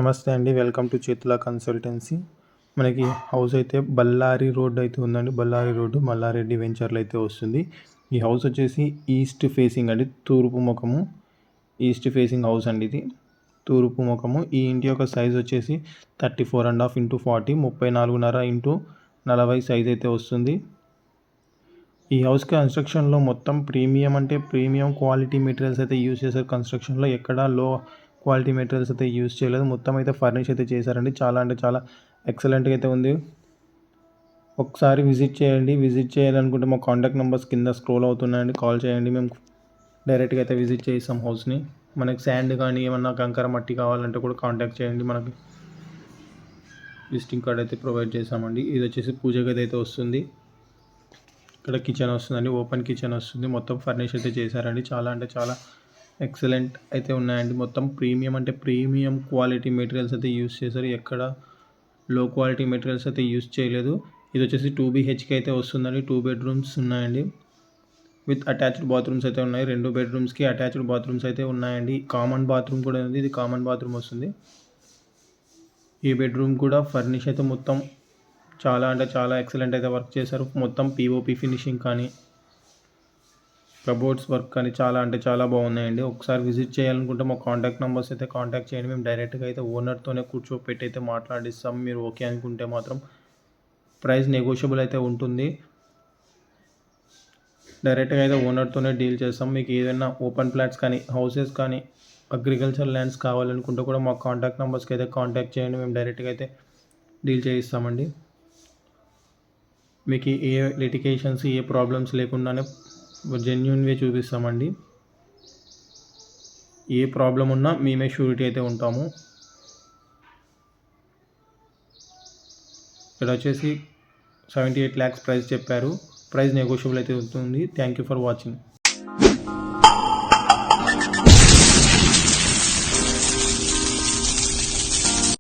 నమస్తే అండి, welcome to చేతుల కన్సల్టెన్సీ. మనకి హౌస్ అయితే బళ్ళారి రోడ్ అయితే ఉందండి. బళ్ళారి రోడ్డు మల్లారెడ్డి వెంచర్లో అయితే వస్తుంది. ఈ హౌస్ వచ్చేసి ఈస్ట్ ఫేసింగ్ అండి, తూర్పు ముఖము. ఈస్ట్ ఫేసింగ్ హౌస్ అండి ఇది, తూర్పు ముఖము. ఈ ఇంటి యొక్క సైజ్ వచ్చేసి 34.5 x 40, 34.5 x 40 సైజ్ అయితే వస్తుంది. ఈ హౌస్ కన్స్ట్రక్షన్లో మొత్తం ప్రీమియం అంటే ప్రీమియం క్వాలిటీ మెటీరియల్స్ అయితే యూజ్ చేశారు. కన్స్ట్రక్షన్లో ఎక్కడా లో క్వాలిటీ మెటీరియల్స్ అయితే యూజ్ చేయలేదు. మొత్తం అయితే ఫర్నిష్ అయితే చేశారండి. చాలా అంటే చాలా ఎక్సలెంట్గా అయితే ఉంది. ఒకసారి విజిట్ చేయండి. విజిట్ చేయాలనుకుంటే మా కాంటాక్ట్ నెంబర్స్ కింద స్క్రోల్ అవుతున్నాయండి, కాల్ చేయండి. మేము డైరెక్ట్గా అయితే విజిట్ చేస్తాం హౌస్ని. మనకి శాండ్ కానీ ఏమన్నా కంకర మట్టి కావాలంటే కూడా కాంటాక్ట్ చేయండి. మనకి విజిటింగ్ కార్డ్ అయితే ప్రొవైడ్ చేసామండి. ఇది వచ్చేసి పూజ గది అయితే వస్తుంది. ఇక్కడ కిచెన్ వస్తుందండి, ఓపెన్ కిచెన్ వస్తుంది. మొత్తం ఫర్నిష్ అయితే చేశారండి. చాలా అంటే చాలా ఎక్సలెంట్ అయితే ఉన్నాయండి. మొత్తం ప్రీమియం అంటే ప్రీమియం క్వాలిటీ మెటీరియల్స్ అయితే యూస్ చేశారు. ఎక్కడ లో క్వాలిటీ మెటీరియల్స్ అయితే యూస్ చేయలేదు. ఇది వచ్చేసి 2 BHK అయితే వస్తుందండి. 2 బెడ్రూమ్స్ ఉన్నాయండి, విత్ అటాచ్డ్ బాత్రూమ్స్ అయితే ఉన్నాయి. 2 బెడ్రూమ్స్కి అటాచ్డ్ బాత్రూమ్స్ అయితే ఉన్నాయండి. కామన్ బాత్రూమ్ కూడా ఉంది. ఇది కామన్ బాత్రూమ్ వస్తుంది. ఈ బెడ్రూమ్ కూడా ఫర్నిష్ అయితే మొత్తం చాలా అంటే చాలా ఎక్సలెంట్ అయితే వర్క్ చేశారు. మొత్తం POP ఫినిషింగ్ కానీ కబోర్డ్స్ వర్క్ కానీ చాలా అంటే చాలా బాగున్నాయండి. ఒకసారి విజిట్ చేయాలనుకుంటే మా కాంటాక్ట్ నెంబర్స్ అయితే కాంటాక్ట్ చేయండి. మేము డైరెక్ట్గా అయితే ఓనర్తోనే కూర్చోపెట్టి అయితే మాట్లాడిస్తాం. మీరు ఓకే అనుకుంటే మాత్రం ప్రైస్ నెగోషియబుల్ అయితే ఉంటుంది. డైరెక్ట్గా అయితే ఓనర్తోనే డీల్ చేస్తాం. మీకు ఏదైనా ఓపెన్ ప్లాట్స్ కానీ హౌసెస్ కానీ అగ్రికల్చర్ ల్యాండ్స్ కావాలనుకుంటే కూడా మా కాంటాక్ట్ నెంబర్స్కి అయితే కాంటాక్ట్ చేయండి. మేము డైరెక్ట్గా అయితే డీల్ చేయిస్తామండి. మీకు ఏ లిటిగేషన్స్ ఏ ప్రాబ్లమ్స్ లేకుండానే జెన్యూన్ వే చూపిస్తామండి. ఏ ప్రాబ్లం ఉన్నా మేమే షూరిటీ అయితే ఉంటాము. ఇక్కడ వచ్చేసి 78 lakhs ప్రైస్ చెప్పారు. ప్రైస్ నెగోషియబుల్ అయితే ఉంటుంది. Thank you for watching.